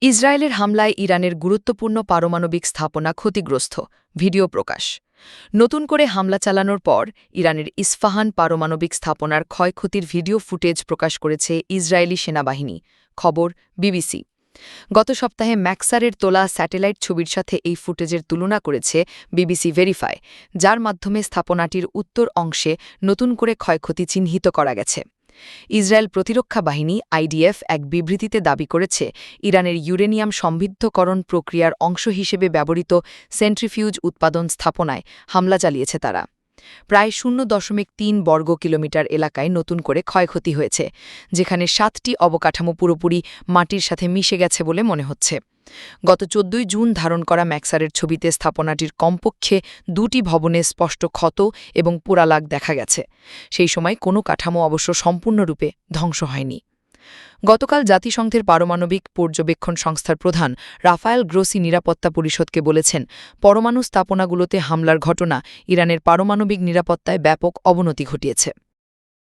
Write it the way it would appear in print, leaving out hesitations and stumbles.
ইসরায়েলের হামলায় ইরানের গুরুত্বপূর্ণ পারমাণবিক স্থাপনা ক্ষতিগ্রস্ত, ভিডিও প্রকাশ। নতুন করে হামলা চালানোর পর ইরানের ইস্ফাহান পারমাণবিক স্থাপনার ক্ষয়ক্ষতির ভিডিও ফুটেজ প্রকাশ করেছে ইসরায়েলি সেনাবাহিনী। খবর বিবিসি। গত সপ্তাহে ম্যাক্সারের তোলা স্যাটেলাইট ছবির সাথে এই ফুটেজের তুলনা করেছে বিবিসি ভেরিফাই, যার মাধ্যমে স্থাপনাটির উত্তর অংশে নতুন করে ক্ষয়ক্ষতি চিহ্নিত করা গেছে। ইসরায়েল প্রতিরক্ষা বাহিনী আইডিএফ এক বিবৃতিতে দাবি করেছে, ইরানের ইউরেনিয়াম সমৃদ্ধকরণ প্রক্রিয়ার অংশ হিসেবে ব্যবহৃত সেন্ট্রিফিউজ উৎপাদন স্থাপনায় হামলা চালিয়েছে তারা। প্রায় 0.3 বর্গ কিলোমিটার এলাকায় নতুন করে ক্ষয়ক্ষতি হয়েছে, যেখানে 7টি অবকাঠামো পুরোপুরি মাটির সাথে মিশে গেছে বলে মনে হচ্ছে। গত 14 জুন ধারণ করা ম্যাক্সারের ছবিতে স্থাপনাটির কমপক্ষে 2টি ভবনে স্পষ্ট ক্ষত এবং পোড়ালাগ দেখা গেছে। সেই সময় কোনো কাঠামো অবশ্য সম্পূর্ণরূপে ধ্বংস হয়নি। গতকাল জাতিসংঘের পারমাণবিক পর্যবেক্ষণ সংস্থার প্রধান রাফায়েল গ্রোসি নিরাপত্তা পরিষদকে বলেছেন, পরমাণু স্থাপনাগুলোতে হামলার ঘটনা ইরানের পারমাণবিক নিরাপত্তায় ব্যাপক অবনতি ঘটিয়েছে।